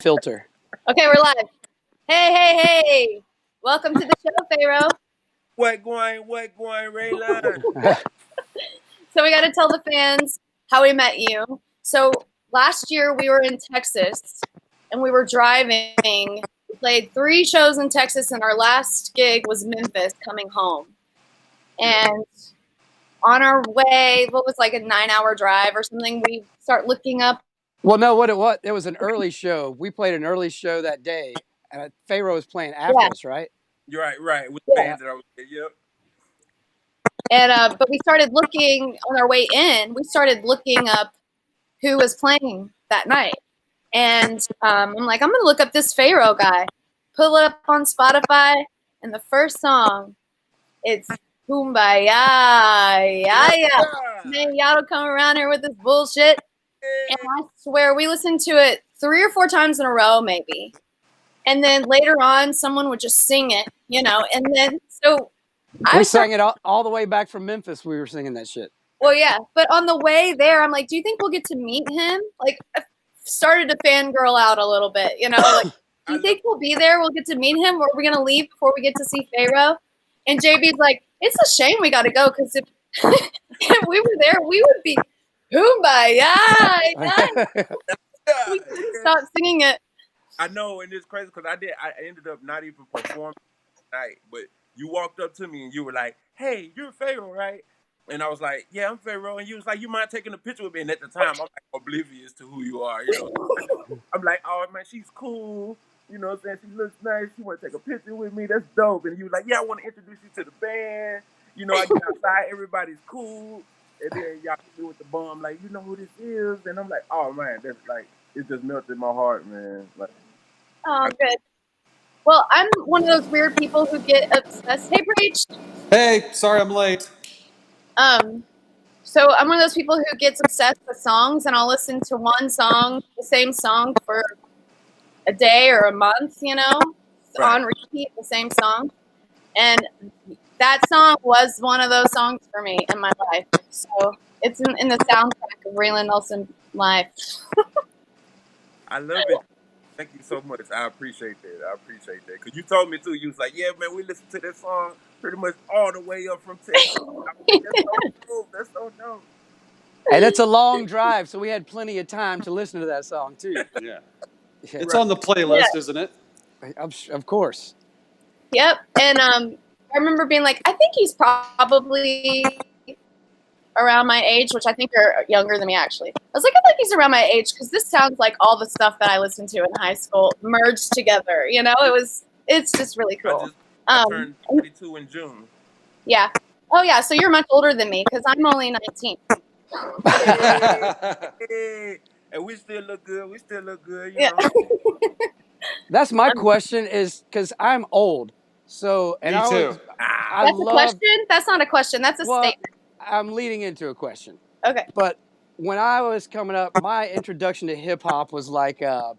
filter. Okay, we're live. Hey. Welcome to the show, Fayro. What going, Raylan? So we got to tell the fans how we met you. So last year we were in Texas and we were driving. We played 3 shows in Texas and our last gig was Memphis coming home. And on our way, what was like a 9-hour drive or something, we start looking up. Well, no, what it was an early show. We played an early show that day. Fayro was playing after us, right? You're right. With Yeah. bands that I was there, yep. And but we started looking on our way in. We started looking up who was playing that night, and I'm like, I'm gonna look up this Fayro guy. Pull it up on Spotify, and the first song, it's Kumbaya, yeah. Man, y'all don't come around here with this bullshit. And I swear, we listened to it 3 or 4 times in a row, maybe. And then later on, someone would just sing it, and then so. We sang it all the way back from Memphis. We were singing that shit. Well, yeah, but on the way there, I'm like, do you think we'll get to meet him? Like, I started to fangirl out a little bit, Like, do you think we'll be there? We'll get to meet him, or are we gonna leave before we get to see Fayro? And JB's like, it's a shame we got to go because if, if we were there, we would be kumbaya. We couldn't stop singing it. I know, and it's crazy because I ended up not even performing tonight, but you walked up to me and you were like, "Hey, you're Fayro, right?" And I was like, "Yeah, I'm Fayro." And you was like, "You mind taking a picture with me?" And at the time, I'm like oblivious to who you are. I'm like, "Oh man, she's cool. You know what I'm saying? She looks nice. She want to take a picture with me. That's dope." And you was like, "Yeah, I want to introduce you to the band. I get outside, everybody's cool." And then y'all hit me with the bomb, like, "You know who this is?" And I'm like, "Oh man, that's like, it just melted my heart, man." Like, oh, good. Well, I'm one of those weird people who get obsessed. Hey, Preach. Hey, sorry I'm late. So I'm one of those people who gets obsessed with songs, and I'll listen to one song, the same song, for a day or a month, on repeat, the same song. And that song was one of those songs for me in my life. So it's in the soundtrack of Raylan Nelson's life. I love it. Thank you so much. I appreciate that. Because you told me, too. You was like, "Yeah, man, we listened to this song pretty much all the way up from Texas." Like, that's so dope. And it's a long drive, so we had plenty of time to listen to that song, too. Yeah. It's on the playlist, isn't it? Of course. Yep. And I remember being like, I think he's probably around my age, which I think are younger than me, actually. I was like, I think he's around my age because this sounds like all the stuff that I listened to in high school merged together. It's just really cool. I turned 22 in June. Yeah. Oh, yeah. So you're much older than me because I'm only 19. Hey, and we still look good. Yeah. That's my question is because I'm old. So, and Me too. That's a question? That's not a question. That's a statement. I'm leading into a question. Okay. But when I was coming up, my introduction to hip hop was like, the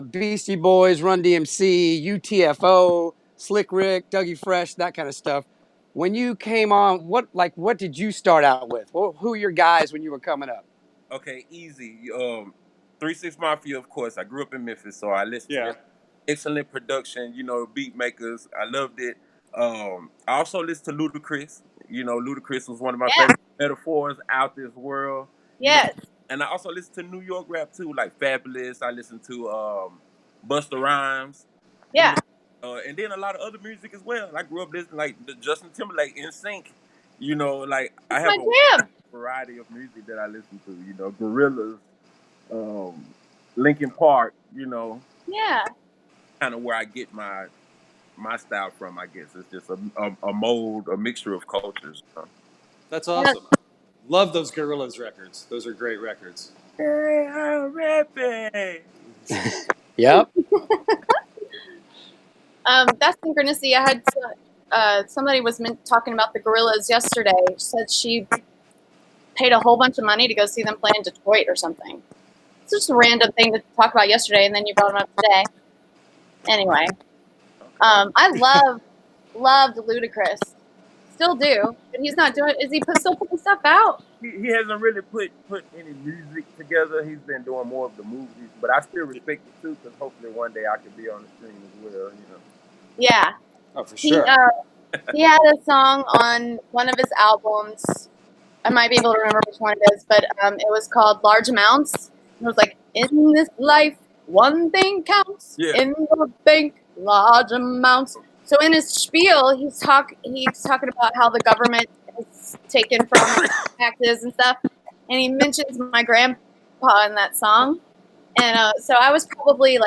Beastie Boys, Run DMC, UTFO, Slick Rick, Dougie Fresh, that kind of stuff. When you came on, what did you start out with? Who were your guys when you were coming up? Okay, easy. 3 6 Mafia, of course. I grew up in Memphis, so I listened to excellent production. Beat makers. I loved it. I also listened to Ludacris. Ludacris was one of my favorite metaphors out this world. Yes. And I also listened to New York rap too, like Fabulous. I listened to Busta Rhymes. Yeah. And then a lot of other music as well. I grew up listening like the Justin Timberlake, NSYNC. Like I have a variety of music that I listen to. Gorillaz, Linkin Park. Yeah. Kind of where I get my style from. I guess it's just a mold, a mixture of cultures. That's awesome. Love those Gorillaz records. Those are great records. Hey, I'm rapping. Yep. That's synchronicity. I had somebody was talking about the Gorillaz yesterday. She said she paid a whole bunch of money to go see them play in Detroit or something. It's just a random thing to talk about yesterday, and then you brought them up today. Anyway, I loved Ludacris. Still do, but he's not doing. Is he still putting stuff out? he hasn't really put any music together. He's been doing more of the movies, but I still respect it too, because hopefully one day I could be on the screen as well. You know. Yeah. Oh, for He sure. he had a song on one of his albums. I might be able to remember which one it is, but it was called Large Amounts. It was like, in this life, one thing counts. Yeah. In the bank, large amounts. So in his spiel, he's talking about how the government is taken from taxes and stuff, and he mentions my grandpa in that song. And so I was probably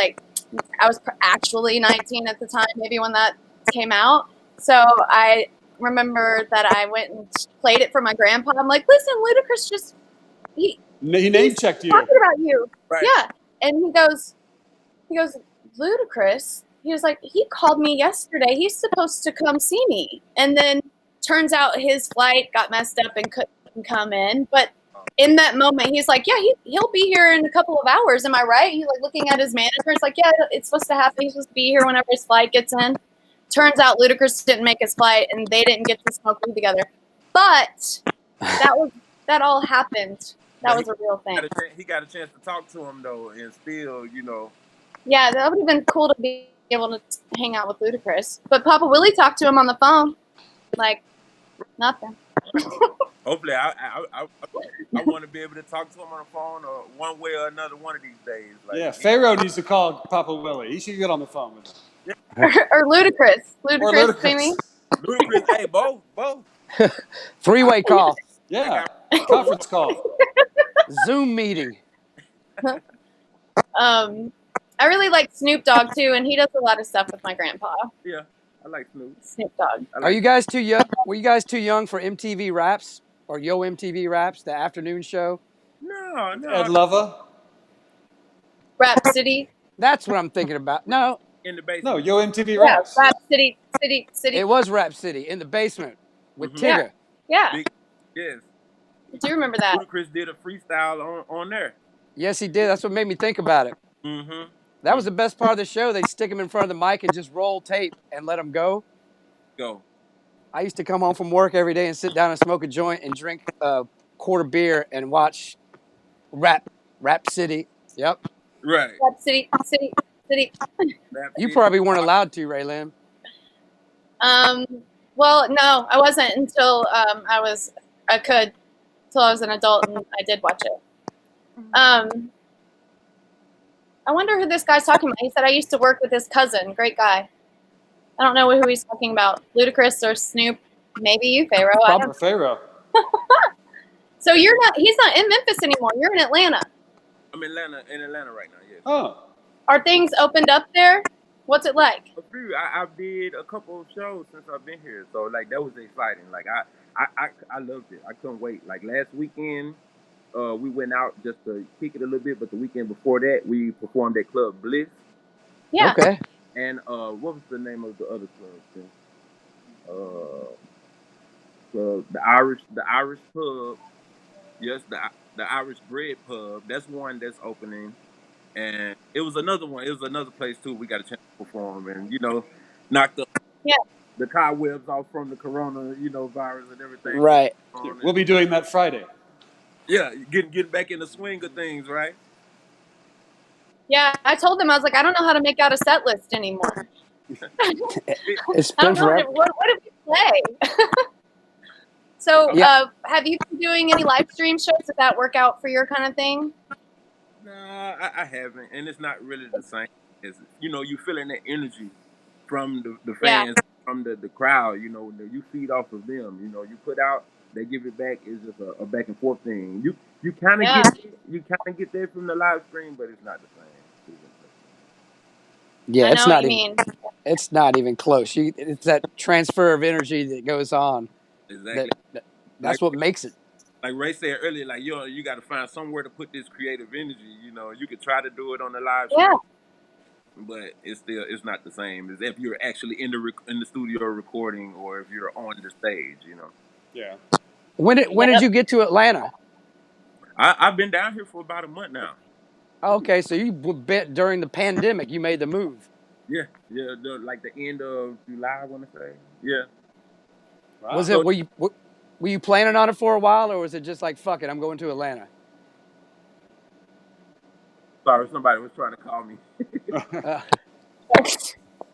actually 19 at the time, maybe when that came out. So I remember that I went and played it for my grandpa. I'm like, listen, Ludacris just He name he's checked you. talking about you. Right. Yeah. And he goes, Ludacris. He was like, he called me yesterday. He's supposed to come see me. And then turns out his flight got messed up and couldn't come in. But in that moment, he's like, yeah, he'll be here in a couple of hours. Am I right? He's like looking at his manager. It's like, yeah, it's supposed to happen. He's supposed to be here whenever his flight gets in. Turns out Ludacris didn't make his flight, and they didn't get to smoke weed together. But that all happened. That was a real thing. He got a chance to talk to him though, and still, you know. Yeah, that would have been cool to be able to hang out with Ludacris. But Papa Willie talked to him on the phone. Like, nothing. Hopefully, I want to be able to talk to him on the phone, or one way or another, one of these days. Like, Yeah, Fayro needs to call Papa Willie. He should get on the phone with him. Or Ludacris. Or Ludacris, maybe. Ludacris, hey, both. Three-way call. Yeah, conference call. Zoom meeting. I really like Snoop Dogg too, and he does a lot of stuff with my grandpa. Yeah, I like Snoop. Snoop Dogg. Are you guys too young? Were you guys too young for MTV Raps or Yo MTV Raps, the afternoon show? No. Ed Lover. Rap City. That's what I'm thinking about. No, In the basement. No, Yo MTV Yeah, Raps. Rap City. it was Rap City in the basement with Mhm. Tigger. Yeah. Yes. Do you remember that? Ludacris did a freestyle on there. Yes, he did. That's what made me think about it. Mm-hmm. That was the best part of the show. They stick him in front of the mic and just roll tape and let him go. Go. I used to come home from work every day and sit down and smoke a joint and drink a quart of beer and watch Rap City. Yep. Right. Rap City. Rap You City. probably weren't allowed to, Raylan. Well, no, I wasn't until I could, until I was an adult, and I did watch it. I wonder who this guy's talking about. He said I used to work with his cousin. Great guy. I don't know who he's talking about. Ludacris or Snoop? Maybe you, Fayro. I Proper don't. Fayro. So you're not. He's not in Memphis anymore. You're in Atlanta. I'm in Atlanta right now. Yes. Oh, Are things opened up there? What's it like? A few. I did a couple of shows since I've been here, so like that was exciting. Like I loved it. I couldn't wait. Like last weekend, we went out just to kick it a little bit, but the weekend before that, we performed at Club Bliss. Yeah. Okay. And what was the name of the other club? The Irish pub. Yes, the Irish Bread Pub. That's one that's opening. And it was another one. It was another place too. We got a chance to perform, and knocked the cobwebs off from the corona, virus and everything. Right. we'll be doing that Friday. Yeah, getting back in the swing of things, right? Yeah. I told them, I was like, I don't know how to make out a set list anymore. It's I been don't know forever. what did we play. So, Yeah. have you been doing any live stream shows? Did that work out for your kind of thing? Nah, I haven't, and it's not really the same. As you feeling that energy from the fans, from the crowd. You feed off of them. You put out, they give it back. It's just a back and forth thing. You kind of get there from the live stream, but it's not the same. Yeah, I it's know not what you even. mean. It's not even close. It's that transfer of energy that goes on. Exactly. That's what makes it. Like Ray said earlier, like you got to find somewhere to put this creative energy. You could try to do it on the live stream, but it's not the same as if you're actually in the studio recording, or if you're on the stage. Yeah. When did you get to Atlanta? I've been down here for about a month now. Okay, so you been during the pandemic. You made the move. Yeah, like the end of July, I want to say. Yeah. Wow. Was it Were you planning on it for a while, or was it just like, fuck it, I'm going to Atlanta? Sorry, somebody was trying to call me.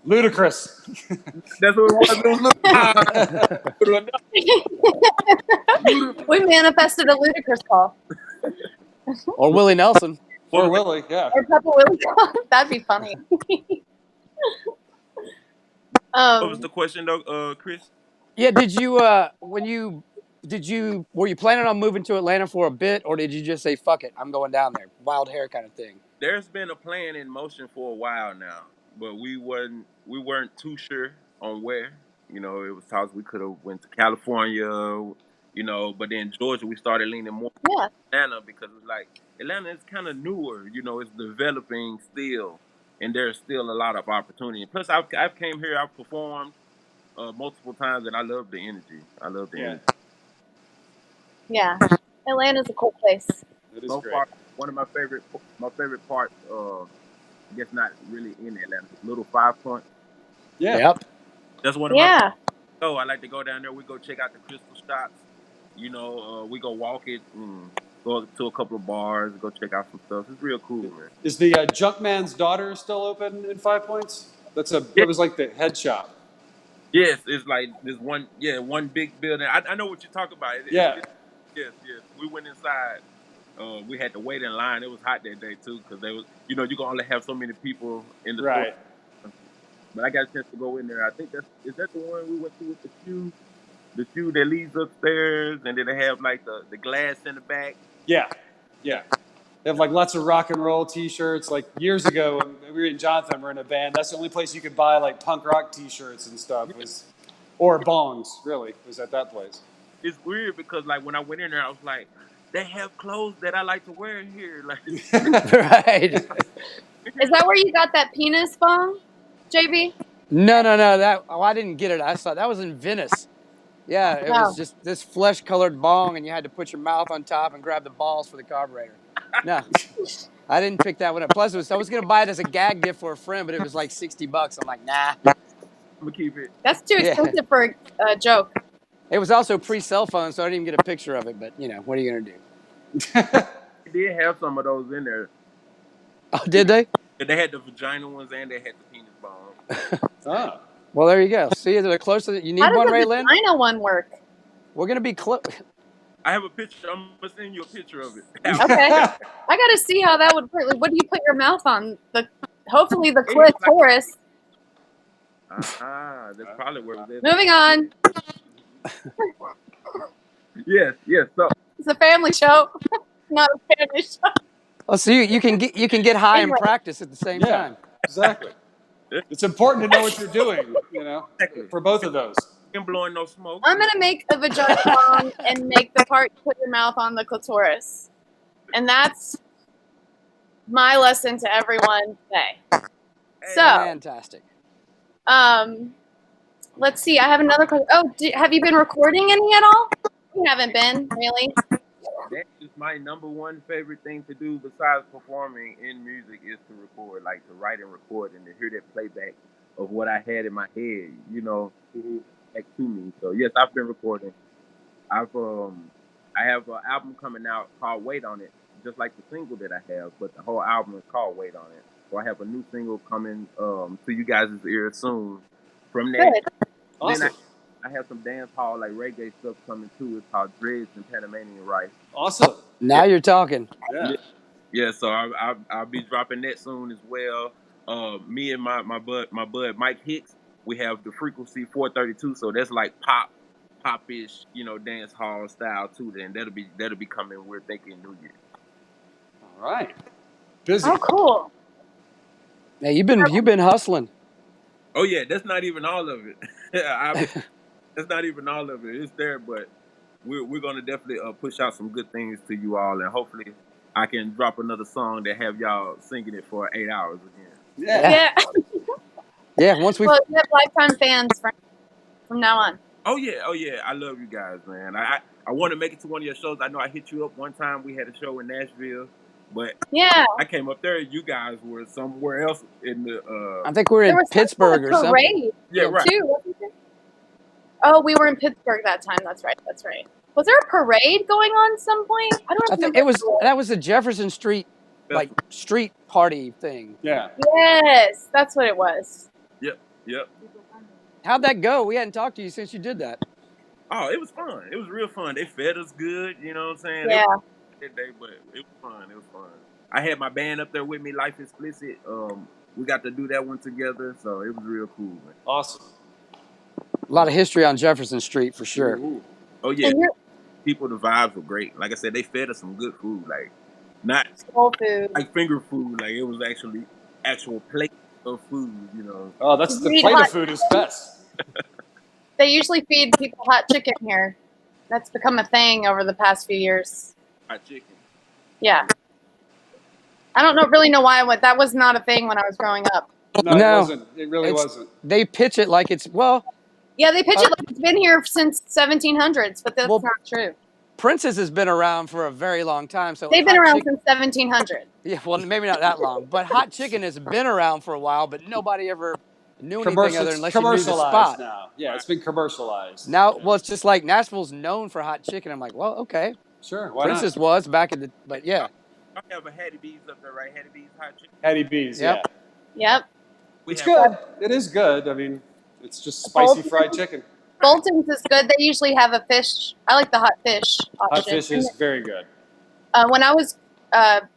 Ludicrous. That's what it was. It was Ludicrous. We manifested a ludicrous call. Or Willie Nelson. Or Willie, yeah. Or Papa Willie call. That'd be funny. What was the question though, Chris? Yeah, did you were you planning on moving to Atlanta for a bit, or did you just say fuck it, I'm going down there, wild hair kind of thing? There's been a plan in motion for a while now, but we weren't too sure on where. You know, it was talks we could have went to California, you know, but then Georgia we started leaning more Yeah. Atlanta because it's like Atlanta is kind of newer, you know, it's developing still, and there's still a lot of opportunity. Plus, I've came here, I've performed multiple times, and I love the energy. I love the energy. Yeah. Atlanta's a cool place. It is So great. far, one of my favorite parts, I guess not really in Atlanta, Little 5 Point. Yeah. Yep. That's one of my. Oh, I like to go down there. We go check out the crystal shops. You know, we go walk it, go to a couple of bars, go check out some stuff. It's real cool, man. Is the Junkman's Daughter still open in 5 Points? It was like the head shop. Yes, it's like this one big building. I know what you're talking about. Yes. We went inside. We had to wait in line. It was hot that day too, because they was, you know, you can only have so many people in the store. But I got a chance to go in there. I think is that the one we went to with the shoe that leads upstairs, and then they have like the glass in the back. Yeah. They have like lots of rock and roll T-shirts. Like years ago, when we were in Jonathan, were in a band. That's the only place you could buy like punk rock T-shirts and stuff. Or bongs. Really, was at that place. It's weird because like when I went in there, I was like, they have clothes that I like to wear here. Like, right. Is that where you got that penis bong, JB? No. I didn't get it. I saw that was in Venice. Yeah, it was just this flesh-colored bong, and you had to put your mouth on top and grab the balls for the carburetor. No, I didn't pick that one up. Plus, I was going to buy it as a gag gift for a friend, but it was like $60. I'm like, nah. I'm gonna keep it. That's too expensive for a joke. It was also pre-cell phone, so I didn't even get a picture of it. But you know, what are you going to do? They did have some of those in there. Oh, did they? They had the vagina ones and they had the penis bong. Well, there you go. See, they're closer. You need one, Ray Lynn? How does the vagina one work? We're going to be close. I have a picture. I'm going to send you a picture of it. Okay. I got to see how that would work. What do you put your mouth on? Hopefully the clitoris. That's probably where it is. Moving on. Yes. So it's a family show, not a family show. Oh, so you can get high and practice at the same time. Exactly. It's important to know what you're doing, you know, for both of those. I'm blowing no smoke. I'm gonna make the vagina song and make the part you put your mouth on the clitoris, and that's my lesson to everyone today. So fantastic. Let's see. I have another question. Oh, have you been recording any at all? You haven't been, really. That is my number one favorite thing to do besides performing in music is to record, like to write and record and to hear that playback of what I had in my head, you know, back to me. So yes, I've been recording. I have an album coming out called Wait on It, just like the single that I have, but the whole album is called Wait on It. So I have a new single coming to you guys' ears soon. From that, awesome. Then I have some dance hall like reggae stuff coming too. It's called Dreads and Panamanian Rice. Awesome. Now you're talking. Yeah. So I'll be dropping that soon as well. Me and my bud Mike Hicks, we have the Frequency 432. So that's like pop-ish, you know, dance hall style too. Then that'll be coming. We're thinking New Year. All right. Busy. Oh, cool. Yeah, you've been hustling. Oh yeah, that's not even all of it. That's not even all of it. It's there, but we're gonna definitely push out some good things to you all, and hopefully I can drop another song that have y'all singing it for 8 hours again. Yeah. Once we you have lifetime fans from now on. Oh yeah. I love you guys, man. I want to make it to one of your shows. I know I hit you up one time. We had a show in Nashville. But I came up there. You guys were somewhere else in the. I think we're in Pittsburgh or something. Yeah, right. Too, oh, we were in Pittsburgh that time. That's right. Was there a parade going on some point? I don't I think remember. that was the Jefferson Street like street party thing. Yeah. Yes, that's what it was. Yep. How'd that go? We hadn't talked to you since you did that. Oh, it was fun. It was real fun. They fed us good. You know what I'm saying? Yeah. That day, but it was fun. It was fun. I had my band up there with me, Life Explicit. We got to do that one together, so it was real cool, man. Awesome. A lot of history on Jefferson Street for sure. Ooh. Oh yeah, people, the vibes were great. Like I said, they fed us some good food, like not soul food, like finger food. Like it was actually actual plate of food. You know. Oh, that's the plate of food is best. They usually feed people hot chicken here. That's become a thing over the past few years. Hot chicken. Yeah. I don't really know why that was not a thing when I was growing up. No, it wasn't. It really wasn't. They pitch it like it's Yeah, they pitch it like it's been here since 1700s, but that's not true. Princess has been around for a very long time, so they've been around since 1700. Yeah, well, maybe not that long, but hot chicken has been around for a while, but nobody ever knew anything other unless you knew the spot. Now. Yeah, it's been commercialized. Now, well, it's just like Nashville's known for hot chicken. I'm like, well, okay, sure, why Princess not? was back in the, but yeah. I have a Hattie B's up there, right? Hattie B's hot chicken. Hattie B's, Yep. Yep. It's good. It is good. I mean, it's just spicy fried chicken. Bolton's is good. They usually have a fish. I like the hot fish option. Hot fish is very good. When I was, not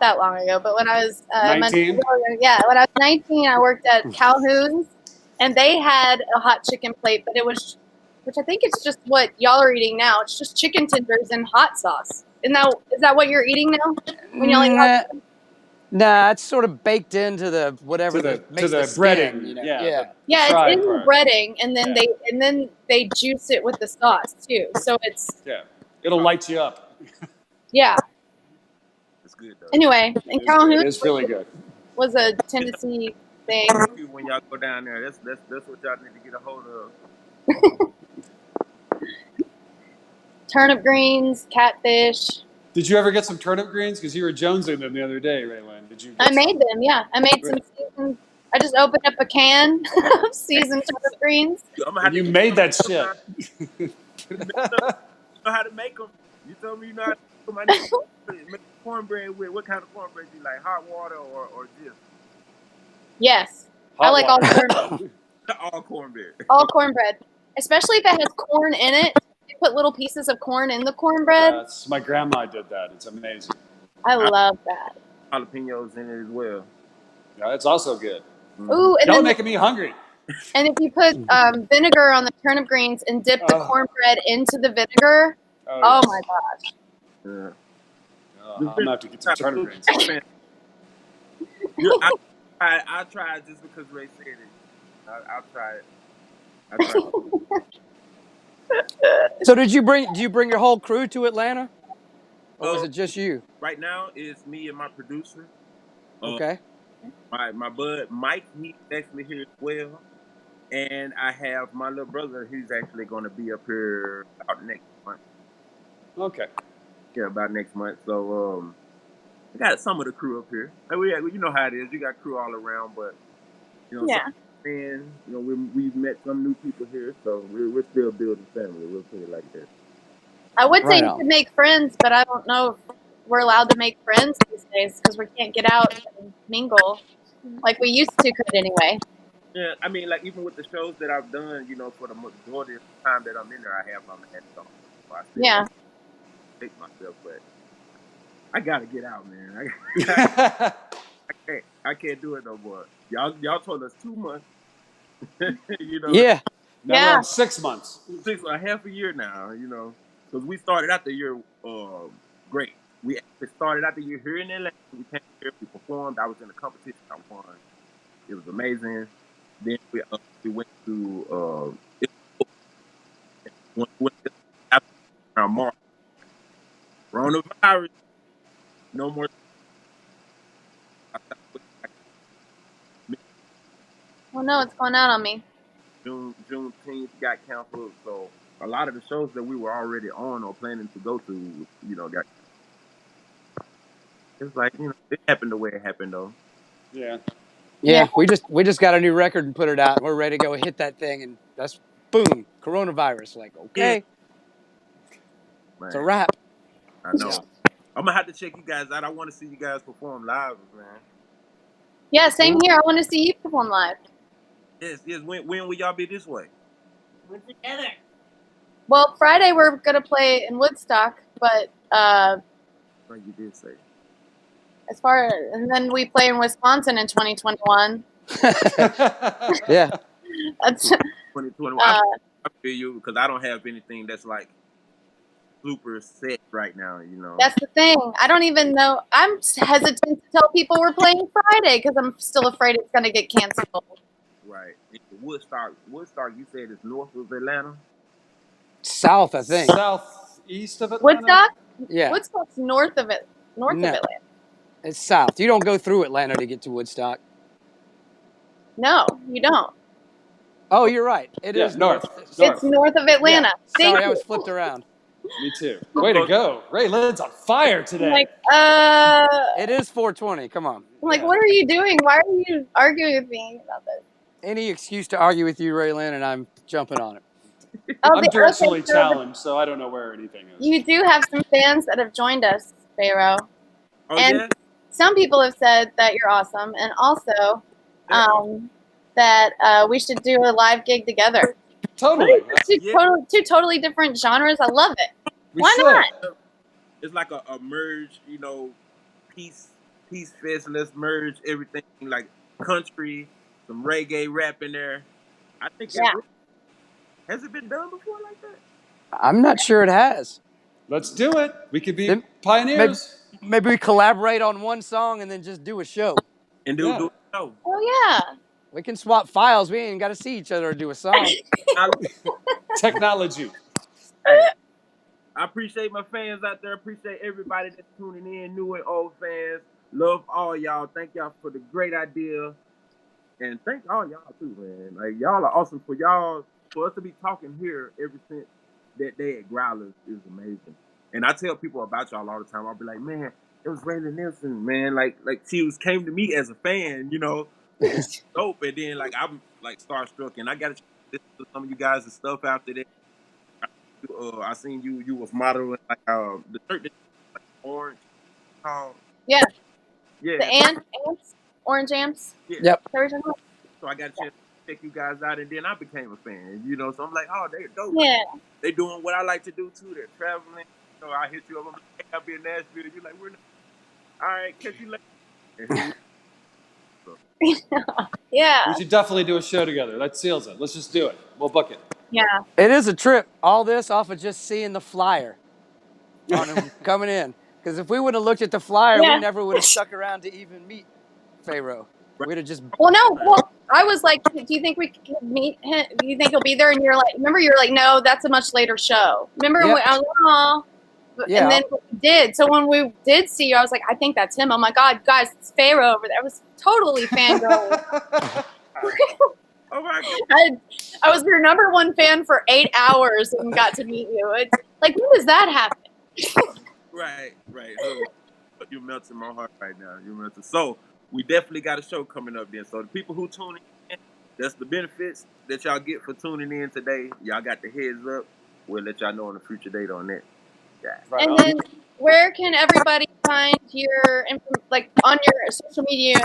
that long ago, but when I was 19? when I was 19, I worked at Calhoun's, and they had a hot chicken plate, but it was, which I think it's just what y'all are eating now. It's just chicken tenders and hot sauce. Is that what you're eating now? When y'all eat hot chicken? Nah, it's sort of baked into the whatever makes the breading. Skin, you know? Yeah, it's in the breading, and then they juice it with the sauce too. So it's it'll light you up. Yeah. It's good though. Anyway, and Calhoun is really good. Was a Tennessee thing. When y'all go down there, that's what y'all need to get a hold of. Turnip greens, catfish. Did you ever get some turnip greens? Because you were jonesing them the other day, Raylan. Did you? I made them. Yeah, I made some seasoned. I just opened up a can of seasoned turnip greens. You made that shit. You know how to make them. You told me you know how to make them. I need to make cornbread with what kind of cornbread you like? Hot water or just? Yes, I like all cornbread. All cornbread. All cornbread, especially if it has corn in it. They put little pieces of corn in the cornbread. Yes, my grandma did that. It's amazing. I love that. Jalapenos in it as well. Yeah, it's also good. Ooh, and y'all making me hungry. And if you put vinegar on the turnip greens and dip the cornbread into the vinegar, oh my gosh. Yeah. I'm gonna have to get some turnip greens. I tried just because Ray said it. I'll try it. So do you bring your whole crew to Atlanta, or was it just you? Right now it's me and my producer. Okay. My bud Mike, he's actually here as well, and I have my little brother. He's actually going to be up here about next month. Okay. Yeah, about next month. So I got some of the crew up here. You know how it is. You got crew all around, but you know. Yeah. And you know we've met some new people here, so we're still building family. We'll put it like that. I would say you could make friends, but I don't know if we're allowed to make friends these days because we can't get out and mingle like we used to could anyway. Yeah, I mean, like even with the shows that I've done, you know, for the majority of the time that I'm in there, I have my mask on. So I still take myself, but I gotta get out, man. I can't do it no more. Y'all told us 2 months. You know. Yeah. Now 6 months. Half a year now. You know, because we started out the year great. We actually started out the year here in Atlanta. We came here, we performed. I was in a competition. I won. It was amazing. Then we went to around March. Coronavirus. No more. Oh no, it's going out on me. Juneteenth got canceled, so a lot of the shows that we were already on or planning to go to, you know, got. It's like, you know, it happened the way it happened, though. Yeah. Yeah, we just got a new record and put it out. We're ready to go hit that thing, and that's boom, coronavirus. Like, okay. Man, It's a wrap. I know. I'm gonna have to check you guys out. I want to see you guys perform live, man. Yeah, same here. I want to see you perform live. Yes. When will y'all be this way? We're together. Well, Friday we're gonna play in Woodstock, but Like you did say. and then we play in Wisconsin in 2021. Yeah. That's 2021. I feel you because I don't have anything that's like super set right now. You know. that's the thing. I don't even know. I'm hesitant to tell people we're playing Friday because I'm still afraid it's gonna get canceled. Right. Woodstock. You said is north of Atlanta. South, I think. Southeast of Atlanta. Woodstock? Yeah. Woodstock's north of it. North No. of Atlanta. It's south. You don't go through Atlanta to get to Woodstock. No, you don't. Oh, you're right. It is north. It's north of Atlanta. Yeah. Thank Sorry, I you. was flipped around. Me too. Way to go. Ray Lynn's on fire today. I'm like, It is 420. Come on. I'm like, what are you doing? Why are you arguing with me about this? Any excuse to argue with you, Raylan, and I'm jumping on it. Oh, I'm directionally challenged, so I don't know where anything is. You do have some fans that have joined us, Fayro. Oh And yeah. some people have said that you're awesome, and also that we should do a live gig together. Totally. Two totally different genres. I love it. We Why should. not? It's like a merge, peace fest. Let's merge everything like country, some reggae rap in there. I think has it been done before like that? I'm not sure it has. Let's do it. We could be Then pioneers. Maybe we collaborate on one song and then just do a show. And do a show. Oh yeah. We can swap files. We ain't got to see each other or do a song. Technology. Hey, I appreciate my fans out there. Appreciate everybody that's tuning in, new and old fans. Love all y'all. Thank y'all for the great idea. And thank all y'all too, man. Like y'all are awesome for us to be talking here ever since that day at Growlers is amazing. And I tell people about y'all all the time. I'll be like, man, it was Raymond Nelson, man. Like she came to me as a fan, It's dope. And then I'm like starstruck, and I got to listen to some of you guys' stuff after that. I seen you was modeling the shirt that like orange. Yeah. Yeah. The ants, orange ants. Yeah. Yep. So I got a chance to check you guys out, and then I became a fan. So I'm like, oh, they're dope. Yeah. They doing what I like to do too. They're traveling. I hit you up. I'm like, hey, I'll be in Nashville. You're like, we're not. All right, catch you later. Yeah. We should definitely do a show together. That seals it. Let's just do it. We'll book it. Yeah. It is a trip. All this off of just seeing the flyer on him coming in. Because if we would have looked at the flyer, we never would have stuck around to even meet Fayro. We'd have just. Well, no. Well, I was like, do you think we could meet him? Do you think he'll be there? And you're like, remember, you're like, no, that's a much later show. Remember, I was like, oh. Yeah. And then we did. So when we did see you, I was like, I think that's him. Oh my God, guys, it's Fayro over there. I was totally fangirling. Oh my God. I was your number one fan for 8 hours and got to meet you. It's like, when does that happen? Right. You're melting my heart right now. You're melting. So we definitely got a show coming up then. So the people who tune in, that's the benefits that y'all get for tuning in today. Y'all got the heads up. We'll let y'all know on a future date on that. Yeah. Right and then where can everybody find your on your social media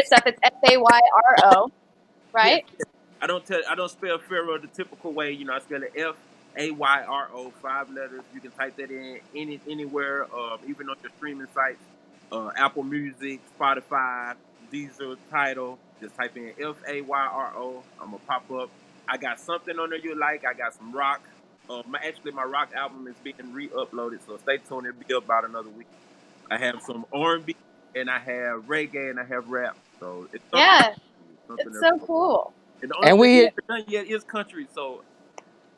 stuff? It's Fayro, right? Yeah. I don't spell Fayro the typical way. I spell it Fayro, 5 letters. You can type that in anywhere, even on your streaming sites, Apple Music, Spotify, Deezer, Tidal. Just type in Fayro. I'm gonna pop up. I got something on there you like. I got some rock. My rock album is being re-uploaded, so stay tuned. It'll be up about another week. I have some R&B, and I have reggae, and I have rap. So it's it's so cool. And the only thing done yet is country. So,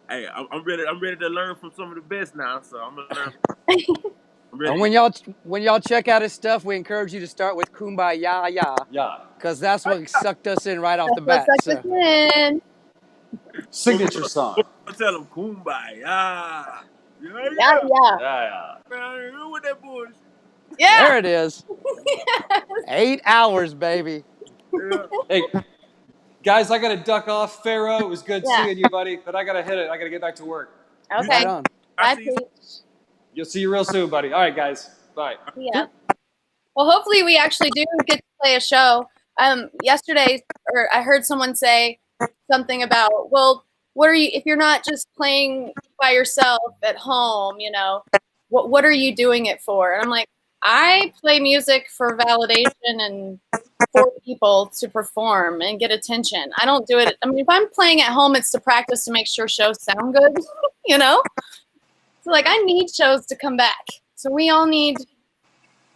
hey, I'm ready to learn from some of the best now. So I'm gonna learn. And when y'all check out his stuff, we encourage you to start with Kumbaya Ya. Because that's what sucked us in right off the bat. Signature song. I tell them Kumbaya. Yeah. Man, with that bullshit. Yeah. There it is. 8 hours, baby. Yeah. Hey, guys, I got to duck off. Fayro, it was good seeing you, buddy. But I got to hit it. I got to get back to work. Okay. Right on. Bye, see you. Peach. You'll see you real soon, buddy. All right, guys. Bye. Yeah. Well, hopefully we actually do get to play a show. Yesterday, or I heard someone say something about, well, what are you, if you're not just playing by yourself at home, you know, what are you doing it for? And I'm like, I play music for validation and for people to perform and get attention. I don't do it. I mean, if I'm playing at home, it's to practice to make sure shows sound good, you know? So, like, I need shows to come back. So we all need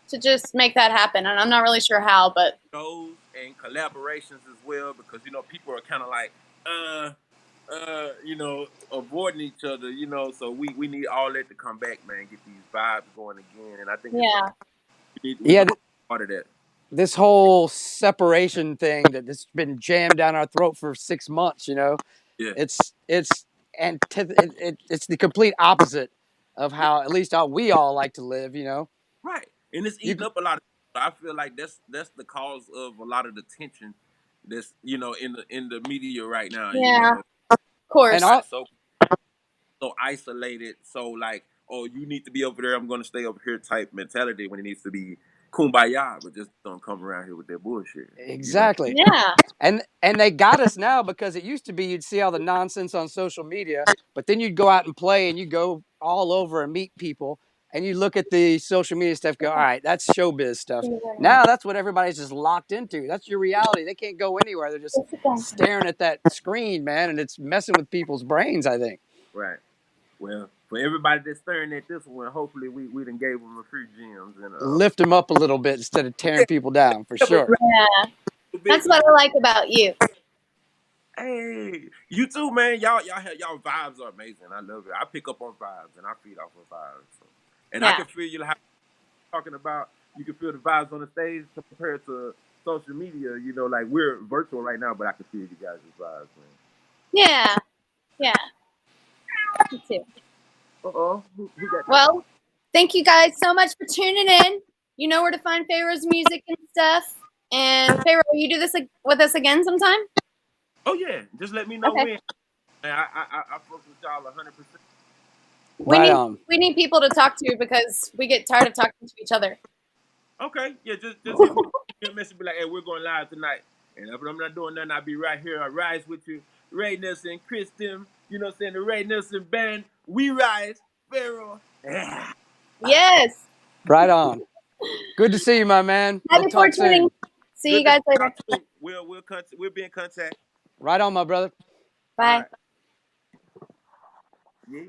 to just make that happen. And I'm not really sure how, but Shows and collaborations as well, because you know people are kind of like you know, avoiding each other, you know. So we need all that to come back, man. Get these vibes going again, and I think yeah. we Yeah, need part of that. this whole separation thing that's been jammed down our throat for 6 months, you know, Yeah, it's it's the complete opposite of how at least how we all like to live, you know. right. And it's You eating up a lot of. I feel like that's the cause of a lot of the tension that's, you know, in the media right now. You Yeah. know, Of and course. all so isolated. So like, oh, you need to be over there, I'm gonna stay over here type mentality, when it needs to be kumbaya, but just don't come around here with that bullshit. You know? exactly. Yeah. And they got us now because it used to be you'd see all the nonsense on social media, but then you'd go out and play and you go all over and meet people and you look at the social media stuff, go, all right, that's showbiz stuff. Now that's what everybody's just locked into. That's your reality. They can't go anywhere. They're just staring at that screen, man, and it's messing with people's brains, I think. Right. Well, for everybody that's staring at this one, hopefully we done gave them a few gems and Lift them up a little bit instead of tearing people down, for sure. Yeah. That's what I like about you. Hey, you too, man. Y'all vibes are amazing. I love it. I pick up on vibes and I feed off of vibes. So. And I Yeah. can feel you like talking about. You can feel the vibes on the stage compared to social media. You know, like we're virtual right now, but I can feel you guys' vibes, man. Yeah. Yeah. Me too. Who got that? Well, thank you guys so much for tuning in. You know where to find Fayro's music and stuff. And Fayro, will you do this with us again sometime? Oh yeah, just let me know Okay. when. I fuck with y'all 100%. Right on. We need people to talk to because we get tired of talking to each other. Okay, yeah, just hit me a message, be like, hey, we're going live tonight. And if I'm not doing nothing, I'll be right here. I rise with you. Ray Nelson, Chris Tim, you know what I'm saying? The Ray Nelson band. We rise. Fayro. Yeah. Yes. Right on. Good to see you, my man. We'll Happy talk 420. soon. See you guys later. We'll be in contact. Right on, my brother. Bye. Right. Yeah,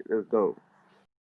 let's go.